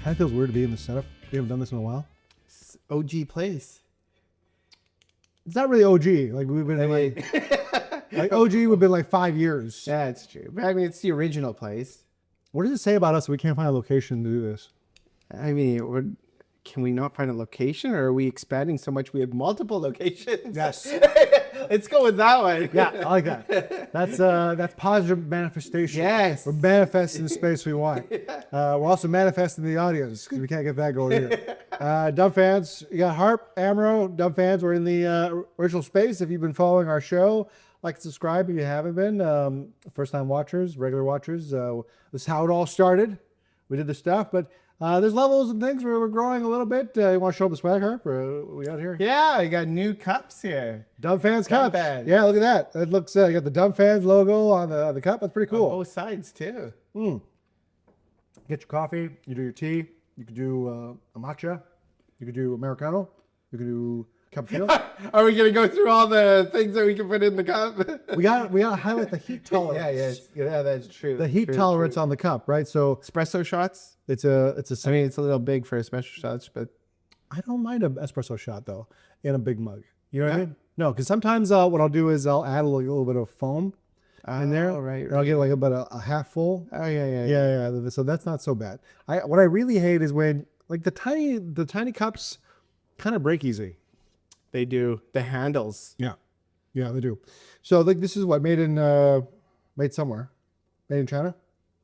Kind of feels weird to be in the setup. We haven't done this in a while. OG place. It's not really OG. Like we've been like OG would have been like 5 years. Yeah, it's true. But I mean, it's the original place. What does it say about us that we can't find a location to do this? I mean, can we not find a location, or are we expanding so much we have multiple locations? Yes. Let's go with that one. Yeah, I like that. That's positive manifestation. Yes. We're manifesting the space we want. We're also manifesting the audience because we can't get that going here. DumbFans, you got Harp, Amro, DumbFans. We're in the original space. If you've been following our show, like and subscribe if you haven't been. First-time watchers, regular watchers. This is how it all started. We did the stuff, but there's levels and things where we're growing a little bit. You want to show up the swag, Harp? We got here? Yeah, I got new cups here. DumbFans cups. DumbFans. Yeah, look at that. It looks. You got the DumbFans logo on the cup. That's pretty cool. On both sides too. Get your coffee. You do your tea. You could do a matcha. You could do Americano. You could do cappuccino. Are we gonna go through all the things that we can put in the cup? we got to highlight the heat tolerance. yeah, that's true. The heat tolerance on the cup, right? So Espresso shots. it's a. I mean, it's a little big for espresso shots, but I don't mind an espresso shot though in a big mug. You know what I mean? No, because sometimes what I'll do is I'll add a little bit of foam in there. Right. And I'll get like about a half full. Oh yeah. Yeah. So that's not so bad. What I really hate is when like the tiny cups kind of break easy. They do. The handles. Yeah, they do. So like this is what made somewhere, made in China.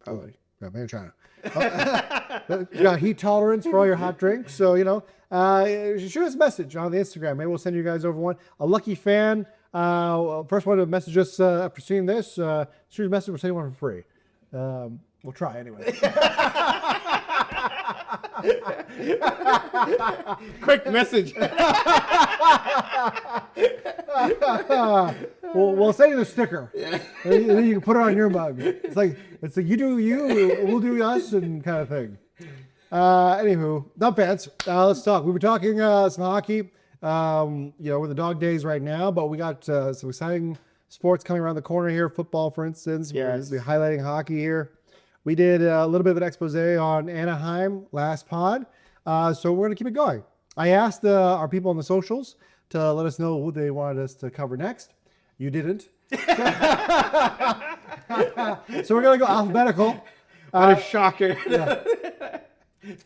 Probably. Yeah, made in China. You got heat tolerance for all your hot drinks. So shoot us a message on the Instagram. Maybe we'll send you guys over one. A lucky fan. First one to message us after seeing this. Shoot us a message. We'll send you one for free. We'll try anyway. Quick message. We'll send you the sticker. And then you can put it on your mug. It's like you do you, we'll do us, and kind of thing. Anywho, DumbFans. Let's talk. We were talking some hockey. We're the dog days right now, but we got some exciting sports coming around the corner here. Football, for instance. Yes. We're highlighting hockey here. We did a little bit of an expose on Anaheim last pod, so we're going to keep it going. I asked our people on the socials to let us know who they wanted us to cover next. You didn't. So we're going to go alphabetical. What a shocker. Yeah.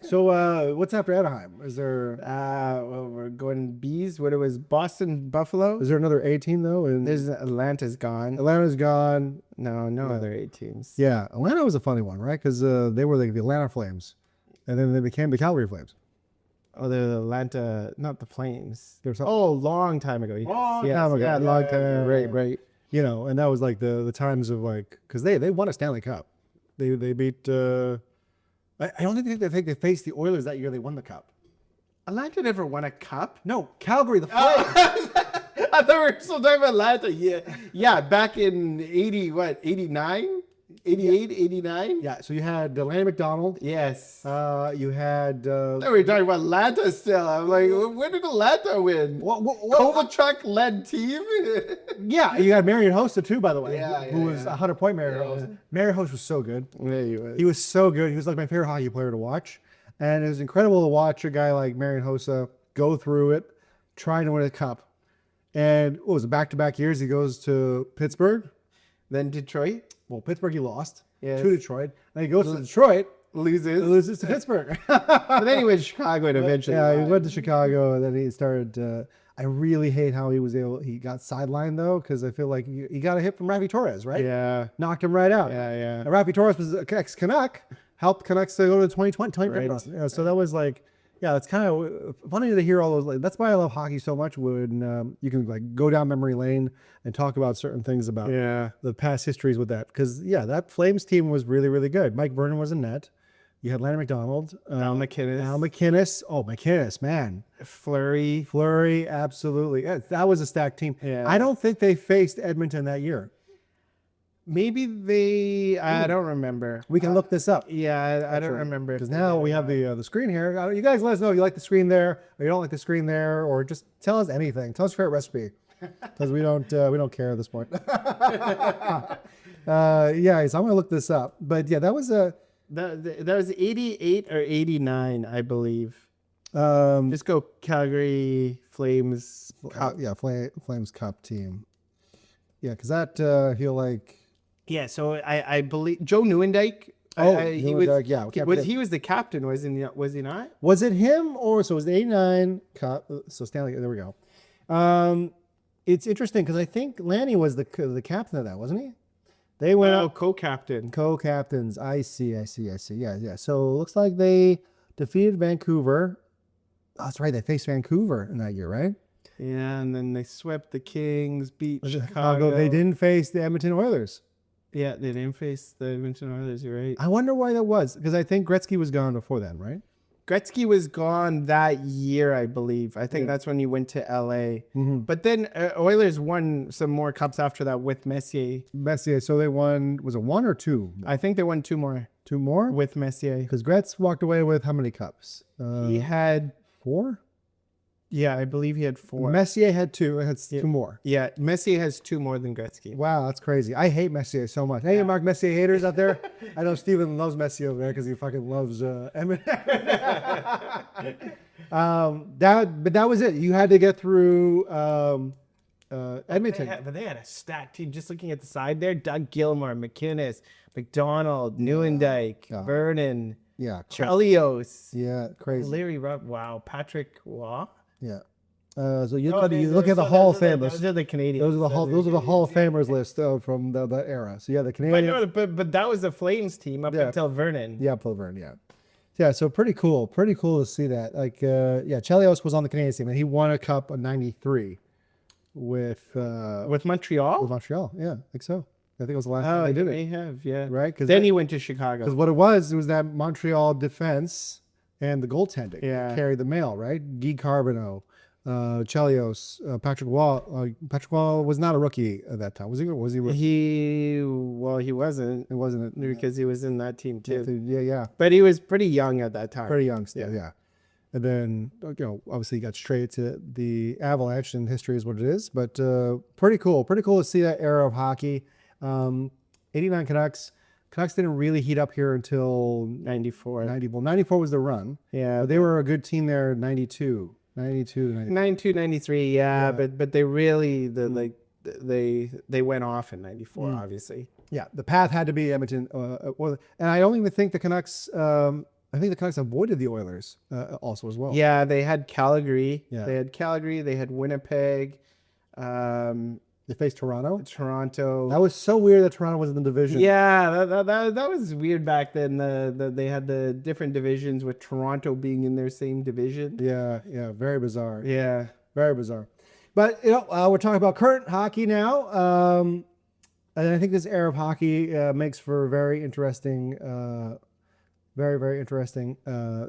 So what's after Anaheim? Is there... we're going Bees. What it was, Boston, Buffalo? Is there another A team, though? There's Atlanta's gone. Atlanta's gone. No other A teams. Yeah, Atlanta was a funny one, right? Because they were like the Atlanta Flames, and then they became the Calgary Flames. Oh, the Atlanta, not the Flames. There's long time ago. Long time ago. Yeah, long time. Right. And that was like the times of like, because they won a Stanley Cup. They beat... I don't think they faced the Oilers that year. They won the cup. Atlanta never won a cup. No, Calgary, the Flames. I thought we were still talking about Atlanta. Yeah, back in 89? 88, 89? Yeah, so you had Lanny McDonald. Yes. You had... I thought we were talking about Atlanta still. I'm like, when did Atlanta win? Kovalchuk led team? Yeah, you had Marian Hossa too, by the way, who was a 100-point Marian Hossa. Marian Hossa was so good. Yeah, he was. He was so good. He was like my favorite hockey player to watch. And it was incredible to watch a guy like Marian Hossa go through it, trying to win a cup. And what was it, back-to-back years? He goes to Pittsburgh. Then Detroit. Well, Pittsburgh he lost to Detroit. Then he goes to Detroit. Loses to Pittsburgh. But then he went to Chicago and eventually he went to Chicago, and then he started... I really hate how he got sidelined, though, because I feel like he got a hit from Raffi Torres, right? Yeah. Knocked him right out. Yeah. And Raffi Torres was an ex-Canuck, helped Canucks to go to the 2020 Right. so that was like... Yeah, it's kind of funny to hear all those. Like, that's why I love hockey so much. When you can like go down memory lane and talk about certain things about the past histories with that. Because that Flames team was really, really good. Mike Vernon was in net. You had Lanny McDonald, Al McInnes. Oh, McInnes, man. Fleury, absolutely. Yeah, that was a stacked team. Yeah. I don't think they faced Edmonton that year. Maybe I don't remember. We can look this up. Yeah, I don't remember. Because now we have the screen here. You guys let us know if you like the screen there, or you don't like the screen there, or just tell us anything. Tell us your favorite recipe, because we don't care at this point. So I'm gonna look this up. But yeah, that was That was 88 or 89, I believe. Just go Calgary Flames Cup. Flames Cup team. Yeah, because that I feel like. Yeah, so I believe Joe Nieuwendyk. He was the captain, was he not? Was it him or so? It was the 89 Cup? So Stanley. There we go. It's interesting because I think Lanny was the captain of that, wasn't he? They went up co-captains. I see. Yeah. So it looks like they defeated Vancouver. Oh, that's right. They faced Vancouver in that year, right? Yeah, and then they swept the Kings, beat Chicago. They didn't face the Edmonton Oilers. Yeah, they didn't face the Edmonton Oilers. You're right. I wonder why that was, because I think Gretzky was gone before then, right? Gretzky was gone that year, I believe. I think that's when he went to LA. Mm-hmm. But then Oilers won some more cups after that with Messier. So they won, was it 1 or 2? I think they won 2 more. 2 more? With Messier. Because Gretz walked away with how many cups? He had 4? Yeah, I believe he had 4. Messier had 2. It had 2 more. Yeah, Messier has 2 more than Gretzky. Wow, that's crazy. I hate Messier so much. Hey, Mark Messier haters out there. I know Steven loves Messier over there because he fucking loves Edmonton. But that was it. You had to get through Edmonton. But they had a stacked team. Just looking at the side there, Doug Gilmour, McInnes, McDonald, Nieuwendyk, Vernon, Chelios. Yeah, crazy. Larry Rupp. Wow, Patrick Waugh. Yeah. So you look at the Hall of Famers. Those are the Canadians. Those are the Hall of Famers list from that era. So yeah, the Canadians. But that was the Flames team up until Vernon. Yeah, up until Vernon. Yeah. Yeah. So pretty cool. Pretty cool to see that. Like Chelios was on the Canadian team and he won a cup in '93 with Montreal. With Montreal. Yeah, I think so. I think it was the last time they did it. They have, yeah. Right. Then he went to Chicago. Because what it was that Montreal defense and the goaltending carried the mail, right? Guy Carbonneau, Chelios, Patrick Waugh. Patrick Waugh was not a rookie at that time. Was he? He wasn't. It wasn't because he was in that team too. Yeah. But he was pretty young at that time. Pretty young still, yeah. And then obviously he got straight to the Avalanche, and history is what it is. But pretty cool to see that era of hockey. 89 Canucks. Canucks didn't really heat up here until 94. 94 was the run. Yeah. But they were a good team there in 92. 92, 93, yeah. But they really, they went off in 94, obviously. Yeah, the path had to be Edmonton. And I don't even think the Canucks, I think the Canucks avoided the Oilers also as well. Yeah, they had Calgary. Yeah. They had Winnipeg. They faced Toronto. That was so weird that Toronto was in the division. Yeah, that was weird back then. They had the different divisions with Toronto being in their same division. Yeah, very bizarre. Yeah, very bizarre. But we're talking about current hockey now, and I think this era of hockey makes for very interesting, very interesting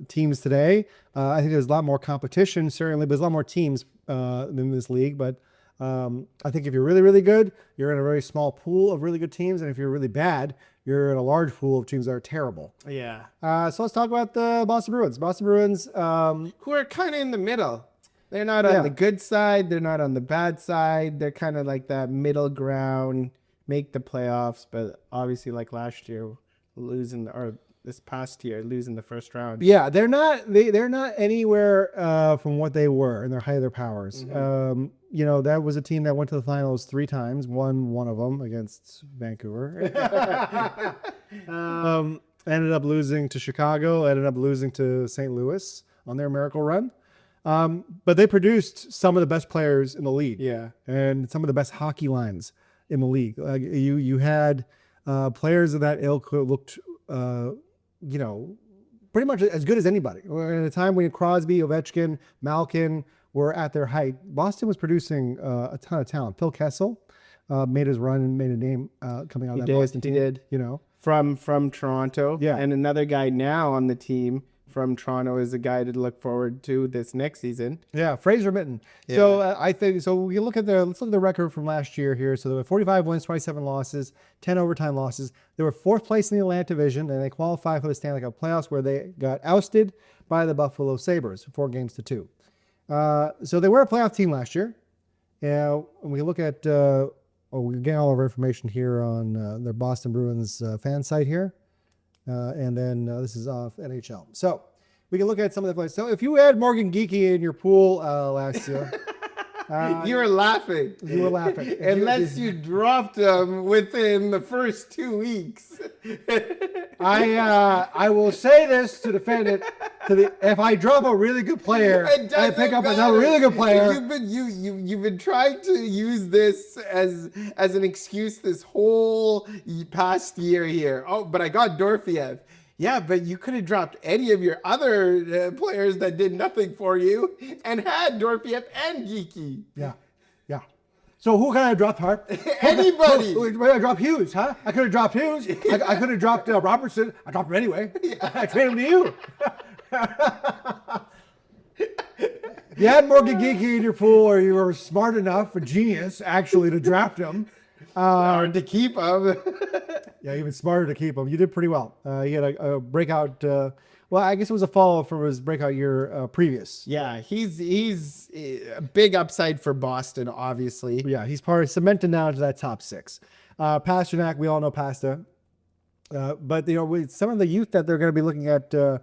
teams today. I think there's a lot more competition, certainly, but there's a lot more teams in this league. But I think if you're really, really good, you're in a very small pool of really good teams. And if you're really bad, you're in a large pool of teams that are terrible. Yeah. So let's talk about the Boston Bruins. Boston Bruins. Who are kind of in the middle. They're not on the good side. They're not on the bad side. They're kind of like that middle ground, make the playoffs. But obviously, like last year, this past year, losing the first round. Yeah, they're not anywhere from what they were in their height of their powers. Mm-hmm. That was a team that went to the finals 3 times, won one of them against Vancouver. Ended up losing to Chicago, ended up losing to St. Louis on their miracle run. But they produced some of the best players in the league. Yeah. And some of the best hockey lines in the league. You had players of that ilk who looked pretty much as good as anybody. At a time when Crosby, Ovechkin, Malkin were at their height, Boston was producing a ton of talent. Phil Kessel made his run and made a name coming out of that Boston team. He did. From Toronto. Yeah. And another guy now on the team from Toronto is a guy to look forward to this next season. Yeah, Fraser Mitten. Yeah. So I think we let's look at the record from last year here. So there were 45 wins, 27 losses, 10 overtime losses. They were 4th place in the Atlantic Division, and they qualified for the Stanley Cup playoffs, where they got ousted by the Buffalo Sabres 4-2. So they were a playoff team last year. And we look at we're getting all of our information here on their Boston Bruins fan site here. and then this is off NHL. So we can look at some of the players. So if you had Morgan Geekie in your pool last year, you were laughing. You were laughing. Unless you dropped him within the first 2 weeks. I will say this to defend it. If I drop a really good player and I pick up another really good player, you've been trying to use this as an excuse this whole past year here. Oh, but I got Dorfiev. Yeah, but you could have dropped any of your other players that did nothing for you and had Dorfiev and Geekie. Yeah. So who can I drop, Harp? Anybody. Who I drop Hughes, huh? I could have dropped Hughes. I could have dropped Robertson. I dropped him anyway. I traded him to you. If you had Morgan Geekie in your pool, or you were smart enough, a genius, actually, to draft him. Or to keep him. Yeah, even smarter to keep him. You did pretty well. He had a breakout. Well, I guess it was a follow-up from his breakout year previous. Yeah, he's a big upside for Boston, obviously. Yeah, he's cemented now into that top 6. Pasternak, we all know Pasta. But, with some of the youth that they're going to be looking at to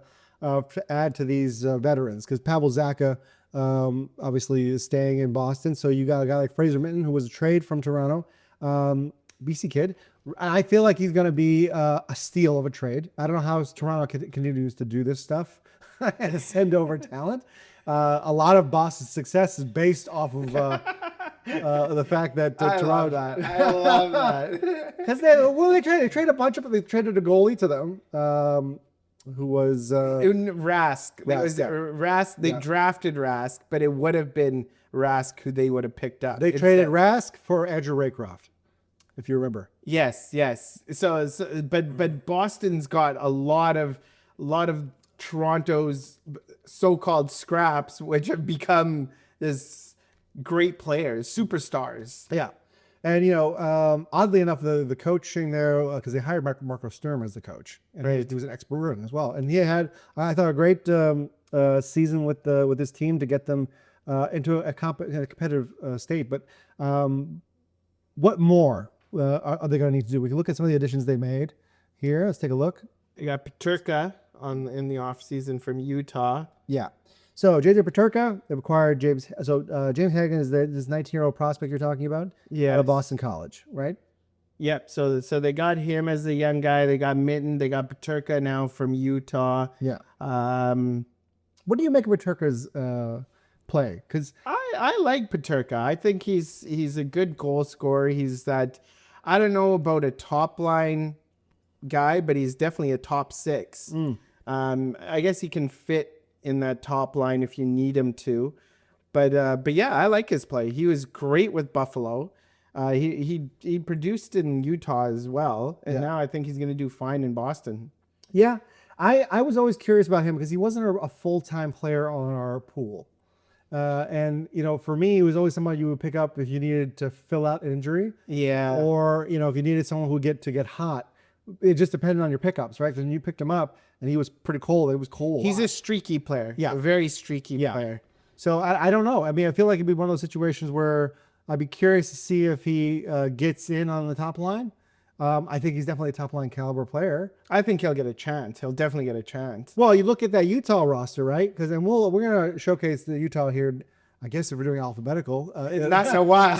add to these veterans, because Pavel Zacha obviously is staying in Boston. So you got a guy like Fraser Minton, who was a trade from Toronto. BC kid. I feel like he's going to be a steal of a trade. I don't know how Toronto continues to do this stuff and to send over talent. A lot of Boston's success is based off of the fact that Toronto. I love that. Because they trade a bunch of. They traded a goalie to them, who was Rask. Rask. They drafted Rask, but it would have been Rask who they would have picked up. They traded Rask for Andrew Raycroft, if you remember. Yes. So but Boston's got a lot of Toronto's so-called scraps, which have become this great players, superstars. Yeah. And, oddly enough, the coaching there, because they hired Marco Sturm as the coach, and he was an ex-Bruin as well. And he had, I thought, a great season with his team to get them into a competitive state. But what more are they going to need to do? We can look at some of the additions they made here. Let's take a look. You got Peterka in the offseason from Utah. Yeah. So JJ Peterka, they've acquired James. So James Hagan is this 19-year-old prospect you're talking about? Yeah. Out of Boston College, right? Yep. So they got him as a young guy. They got Minton. They got Peterka now from Utah. Yeah. What do you make of Peterka's play? Because I like Peterka. I think he's a good goal scorer. He's that. I don't know about a top line guy, but he's definitely a top 6. I guess he can fit in that top line if you need him to, but yeah, I like his play. He was great with Buffalo. He produced in Utah as well, and now I think he's going to do fine in Boston. Yeah, I was always curious about him because he wasn't a full-time player on our pool, and for me, he was always somebody you would pick up if you needed to fill out an injury. Yeah, or if you needed someone who would get hot. It just depended on your pickups, right? Because when you picked him up and he was pretty cold, it was cold. He's a streaky player. Yeah. A very streaky player. So I don't know. I mean, I feel like it'd be one of those situations where I'd be curious to see if he gets in on the top line. I think he's definitely a top line caliber player. I think he'll get a chance. He'll definitely get a chance. Well, you look at that Utah roster, right? Because then we're going to showcase the Utah here. I guess if we're doing alphabetical. That's a while.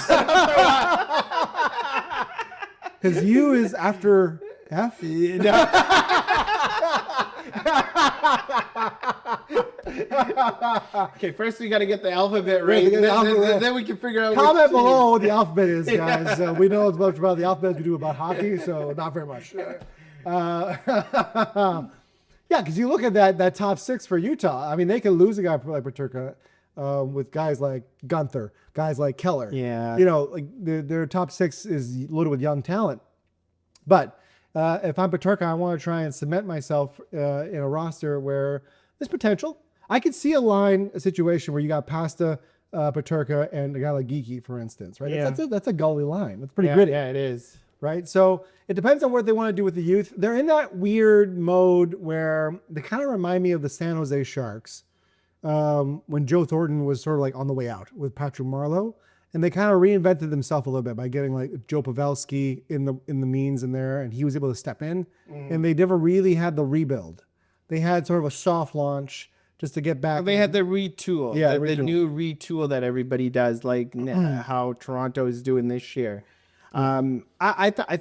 Because U is after F? Okay, first we got to get the alphabet right. Then we can figure out. Comment below what the alphabet is, guys. We know as much about the alphabet as we do about hockey, so not very much. Yeah, because you look at that top 6 for Utah. I mean, they can lose a guy like Peterka with guys like Gunther, guys like Keller. Yeah. Their top 6 is loaded with young talent. But if I'm Peterka, I want to try and cement myself in a roster where there's potential. I could see a situation where you got Pasta, Peterka, and a guy like Geekie, for instance, right? Yeah. That's a gully line. That's pretty gritty. Yeah, it is. Right? So it depends on what they want to do with the youth. They're in that weird mode where they kind of remind me of the San Jose Sharks when Joe Thornton was sort of like on the way out with Patrick Marleau. and they kind of reinvented themselves a little bit by getting like Joe Pavelski in the means in there, and he was able to step in. And they never really had the rebuild. They had sort of a soft launch just to get back. They had the retool, Yeah, the new retool that everybody does, like how Toronto is doing this year. I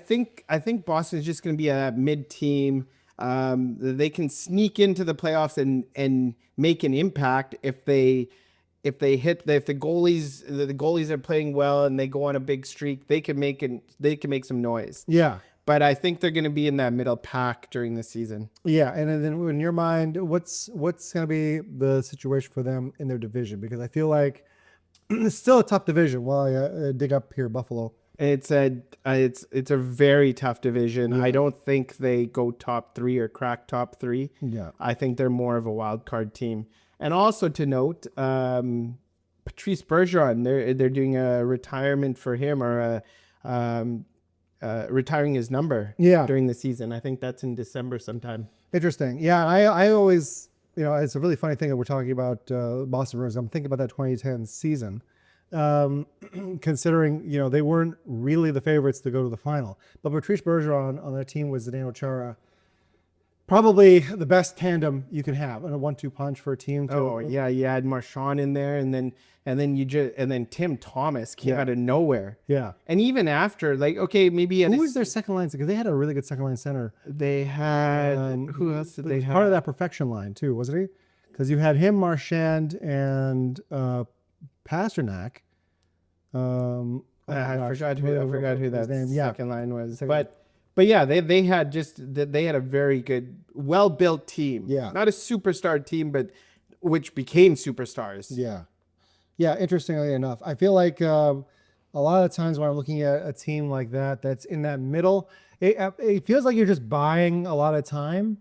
think Boston is just going to be a mid team. They can sneak into the playoffs and make an impact if the goalies are playing well and they go on a big streak. They can make some noise. Yeah. But I think they're going to be in that middle pack during the season. Yeah, and then in your mind, what's going to be the situation for them in their division? Because I feel like it's still a tough division. While I dig up here, Buffalo. It's a very tough division. Yeah. I don't think they go top 3 or crack top 3. Yeah, I think they're more of a wild card team. And also to note, Patrice Bergeron, they're doing a retirement for him or retiring his number during the season. I think that's in December sometime. Interesting. Yeah, I always, it's a really funny thing that we're talking about Boston Bruins. I'm thinking about that 2010 season, considering, they weren't really the favorites to go to the final. But Patrice Bergeron on that team was Zdeno Chara. Probably the best tandem you can have in a 1-2 punch for a team. You had Marchand in there, and then Tim Thomas came out of nowhere. Yeah, and even after, maybe who was their second line? Because they had a really good second line center. They had who else did they have? Part of that perfection line too, wasn't he? Because you had him, Marchand, and Pasternak. I forgot who that second line was, But yeah, they had a very good, well-built team. Yeah. Not a superstar team, but which became superstars. Yeah. Yeah, interestingly enough. I feel like a lot of times when I'm looking at a team like that, that's in that middle, it feels like you're just buying a lot of time,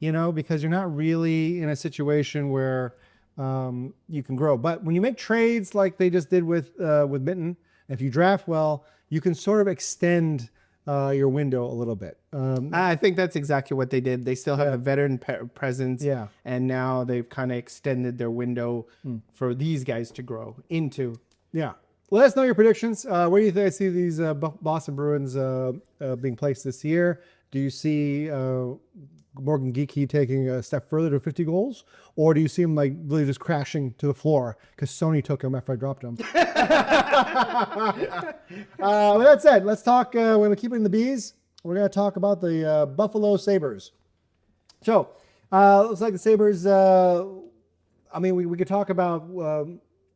because you're not really in a situation where you can grow. But when you make trades like they just did with Mitten, if you draft well, you can sort of extend your window a little bit. I think that's exactly what they did. They still have a veteran presence, and now they've kind of extended their window for these guys to grow into. Yeah. Let us know your predictions. Where do you think I see these Boston Bruins being placed this year? Do you see Morgan Geekie taking a step further to 50 goals? Or do you see him really just crashing to the floor because Sony took him after I dropped him? With that said, let's talk, when we're keeping the bees, we're going to talk about the Buffalo Sabres. So, looks like the Sabres, we could talk about...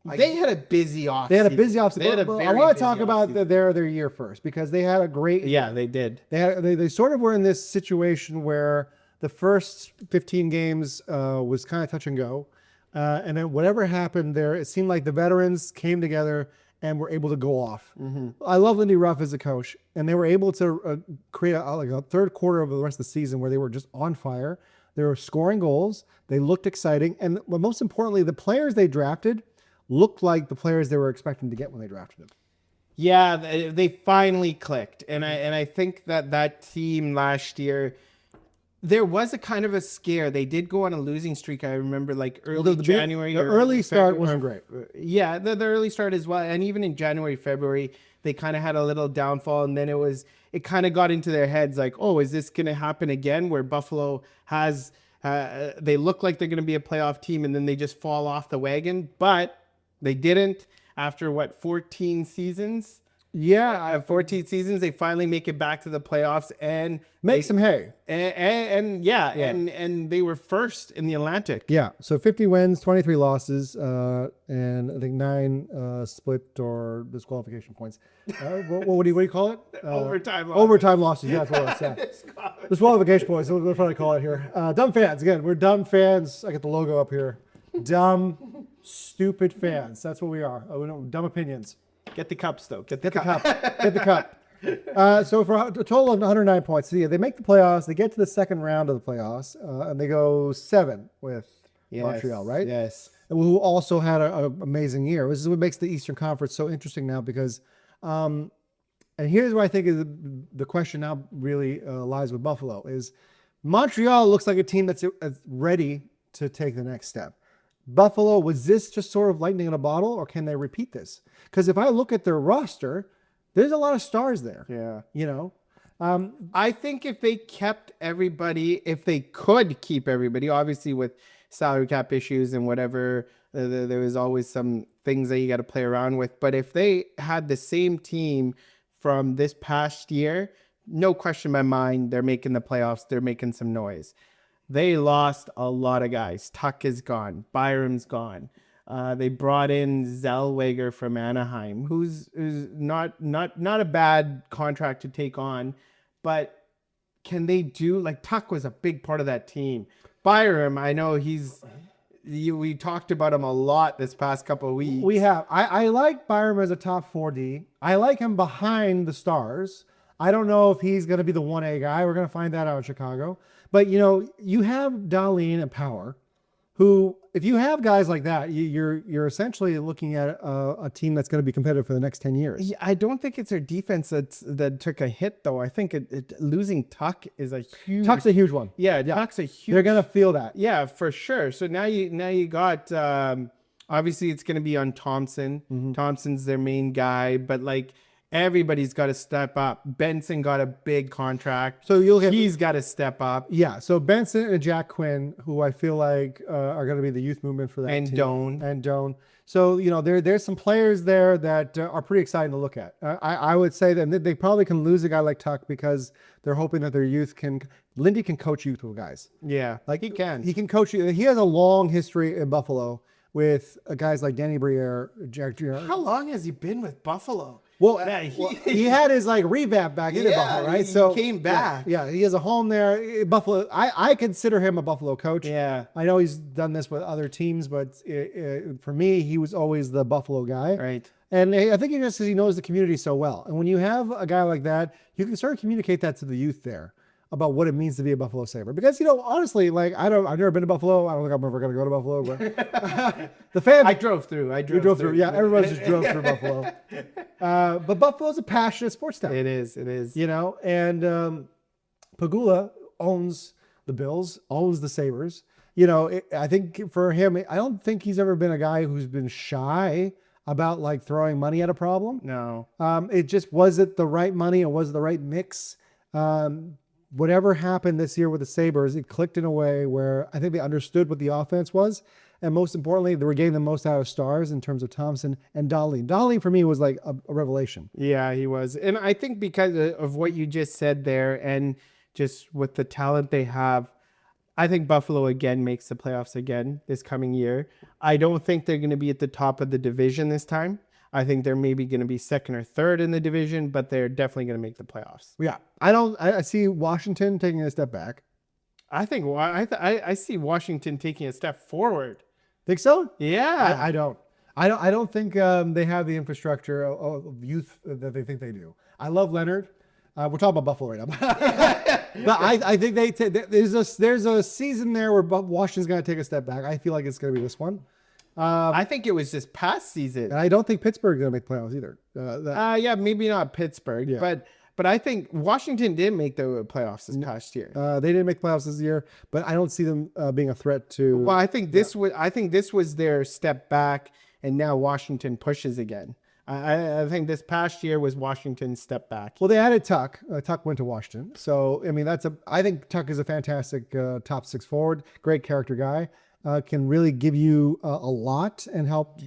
they had a busy offseason. They had a busy offseason. I want to talk about their year first because they had a great... Yeah, they did. They sort of were in this situation where the first 15 games was kind of touch and go. And then whatever happened there, it seemed like the veterans came together and were able to go off. Mm-hmm. I love Lindy Ruff as a coach, and they were able to create a third quarter of the rest of the season where they were just on fire. They were scoring goals. They looked exciting. And most importantly, the players they drafted looked like the players they were expecting to get when they drafted them. Yeah, they finally clicked. And I think that team last year, there was a kind of a scare. They did go on a losing streak. I remember early January. The early start wasn't great. Yeah, the early start as well. And even in January, February, they kind of had a little downfall. And then it kind of got into their heads is this going to happen again where Buffalo has, they look like they're going to be a playoff team and then they just fall off the wagon. But they didn't after 14 seasons. Yeah, 14 seasons. They finally make it back to the playoffs and make some hay. And they were first in the Atlantic. Yeah, so 50 wins, 23 losses, and I think 9 split or disqualification points. What do you call it? Overtime losses. Overtime losses. Yeah, that's what I said. Disqualification points. That's what I call it here. Dumb fans. Again, we're dumb fans. I got the logo up here. Dumb, stupid fans. That's what we are. Dumb opinions. Get the cups, though. Get the cup. Get the cup. So for a total of 109 points, so they make the playoffs. They get to the second round of the playoffs, and they go 7 with Montreal, right? Yes. Who also had an amazing year. This is what makes the Eastern Conference so interesting now because, and here's what I think is the question now really lies with Buffalo is Montreal looks like a team that's ready to take the next step. Buffalo, was this just sort of lightning in a bottle, or can they repeat this? Because if I look at their roster, there's a lot of stars there. Yeah. You know, I think if they kept everybody, if they could keep everybody, obviously with salary cap issues and whatever, there was always some things that you got to play around with. But if they had the same team from this past year, no question in my mind, they're making the playoffs. They're making some noise. They lost a lot of guys. Tuck is gone. Byram's gone. They brought in Zellweger from Anaheim, who's not a bad contract to take on, but can they do, like, Tuck was a big part of that team. Byram, I know we talked about him a lot this past couple of weeks. we have. I like Byram as a top 4D. I like him behind the stars. I don't know if he's going to be the 1A guy. We're going to find that out in Chicago. But, you know, you have Dahlin and Power, who, if you have guys like that, you're essentially looking at a team that's going to be competitive for the next 10 years. Yeah, I don't think it's their defense that took a hit, though. I think losing Tuck is a huge... Tuck's a huge one. Yeah, Tuck's a huge... They're going to feel that. Yeah, for sure. So now you got... obviously, it's going to be on Thompson. Mm-hmm. Thompson's their main guy, but, like, everybody's got to step up. Benson got a big contract. So he's got to step up. Yeah, so Benson and Jack Quinn, who I feel like are going to be the youth movement for that team. And Doan. So, you know, there's some players there that are pretty exciting to look at. I would say that they probably can lose a guy like Tuck because they're hoping that their youth can... Lindy can coach youth guys. Yeah, Like he can. He can coach you. He has a long history in Buffalo with guys like Danny Briere, Jack Jr. How long has he been with Buffalo? Well, he had his like revamp back into Buffalo, right? He came back. Yeah, he has a home there. Buffalo. I consider him a Buffalo coach. Yeah. I know he's done this with other teams, but for me, he was always the Buffalo guy. Right. And I think just because he knows the community so well. And when you have a guy like that, you can sort of communicate that to the youth there about what it means to be a Buffalo Sabre. Because, you know, honestly, like, I've never been to Buffalo. I don't think I'm ever going to go to Buffalo. But the fans... I drove through. You drove through. Yeah, everybody just drove through Buffalo. But Buffalo's a passionate sports town. It is. You know, and Pagula owns the Bills, owns the Sabres. You know, I think for him, I don't think he's ever been a guy who's been shy about, like, throwing money at a problem. No. It just, was it the right money and was it the right mix? Whatever happened this year with the Sabres, it clicked in a way where I think they understood what the offense was. And most importantly, they were getting the most out of stars in terms of Thompson and Dahlin. Dahlin, for me, was like a revelation. Yeah, he was. And I think because of what you just said there and just with the talent they have, I think Buffalo again makes the playoffs again this coming year. I don't think they're going to be at the top of the division this time. I think they're maybe going to be second or third in the division, but they're definitely going to make the playoffs. Yeah. I see Washington taking a step back. I think I see Washington taking a step forward. Think so? Yeah. I don't. I don't think they have the infrastructure of youth that they think they do. I love Leonard. We're talking about Buffalo right now. But I think there's a season there where Washington's going to take a step back. I feel like it's going to be this one. I think it was this past season. And I don't think Pittsburgh's going to make playoffs either. Yeah, maybe not Pittsburgh, but I think Washington did make the playoffs this past year. They didn't make playoffs this year, but I don't see them being a threat to. Well, I think this was their step back, and now Washington pushes again. I think this past year was Washington's step back. Well, they added Tuck. Tuck went to Washington, so I mean I think Tuck is a fantastic top six forward, great character guy. Can really give you a lot and help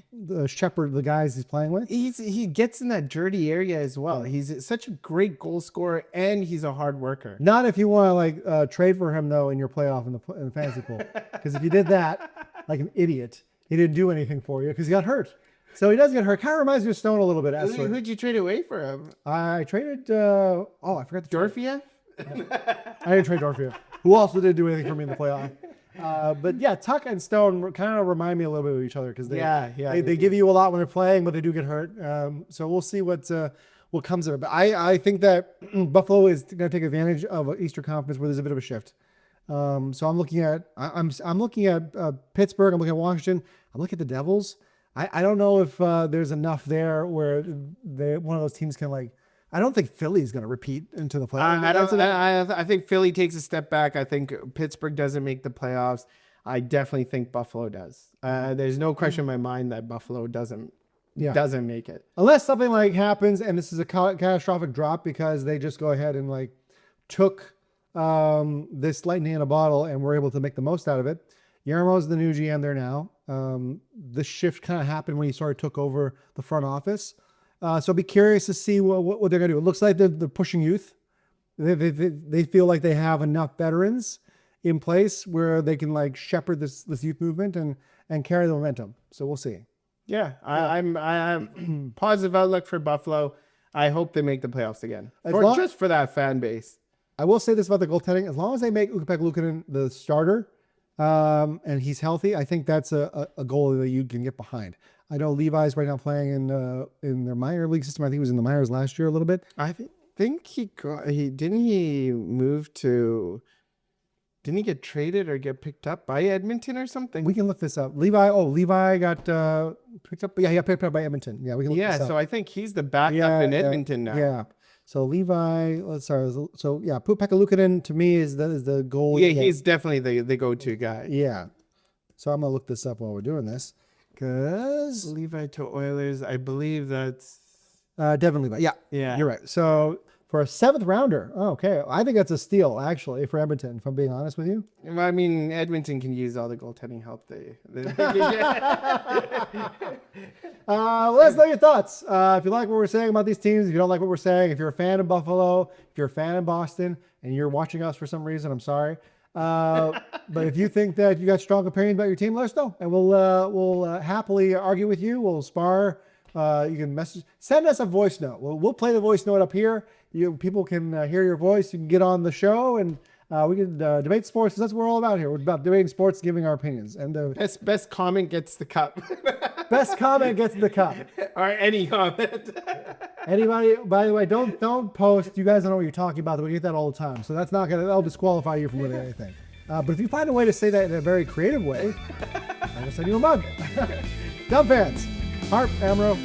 shepherd the guys he's playing with. He gets in that dirty area as well. He's such a great goal scorer, and he's a hard worker. Not if you want to like trade for him though in your playoff in the fantasy pool, because if you did that like an idiot, he didn't do anything for you because he got hurt. So he does get hurt. Kind of reminds me of Stone a little bit. Who'd you trade away for him? I traded. I forgot the Dorfia. I didn't trade Dorfia, who also didn't do anything for me in the playoff. But yeah, Tuck and Stone kind of remind me a little bit of each other because they give you a lot when they're playing, but they do get hurt. So we'll see what comes of it. But I think that Buffalo is going to take advantage of an Eastern Conference where there's a bit of a shift. So I'm looking at Pittsburgh. I'm looking at Washington. I'm looking at the Devils. I don't know if there's enough there where one of those teams can like. I don't think Philly's going to repeat into the playoffs. I think Philly takes a step back. I think Pittsburgh doesn't make the playoffs. I definitely think Buffalo does. There's no question in my mind that Buffalo doesn't make it. Unless something like happens and this is a catastrophic drop because they just go ahead and like took this lightning in a bottle and were able to make the most out of it. Yarmo's the new GM there now. This shift kind of happened when he sort of took over the front office. So be curious to see what they're going to do. It looks like they're pushing youth. They feel like they have enough veterans in place where they can like shepherd this youth movement and carry the momentum. So we'll see. Yeah, I'm positive outlook for Buffalo. I hope they make the playoffs again, just for that fan base. I will say this about the goaltending: as long as they make Ukko-Pekka Luukkonen the starter, and he's healthy, I think that's a goal that you can get behind. I know Levi's right now playing in their minor league system. I think he was in the minors last year a little bit. I think he get traded or get picked up by Edmonton or something? We can look this up. Levi got picked up. Yeah, he got picked up by Edmonton. Yeah, we can look this up. So I think he's the backup in Edmonton now. Yeah. So Levi, Pekka Luukkonen to me is the goal. Yeah, he's definitely the go-to guy. Yeah. So I'm gonna look this up while we're doing this, because Levi to Oilers, I believe that's Devin Levi. Yeah, you're right. So for a 7th rounder, okay, I think that's a steal actually for Edmonton. If I'm being honest with you. I mean, Edmonton can use all the goaltending help they can get. Let us know your thoughts. If you like what we're saying about these teams, if you don't like what we're saying, if you're a fan of Buffalo, if you're a fan of Boston, and you're watching us for some reason, I'm sorry. But if you think that you got strong opinions about your team, let us know, and we'll happily argue with you. We'll spar. You can send us a voice note. We'll play the voice note up here. People can hear your voice. You can get on the show and we can debate sports. That's what we're all about here. We're about debating sports, giving our opinions. And best comment gets the cup. Best comment gets the cup. Or any comment. Anybody? By the way, don't post. You guys don't know what you're talking about. We get that all the time. So that'll disqualify you from winning anything. But if you find a way to say that in a very creative way, I'm gonna send you a mug. DumbFans. Harp, Amro.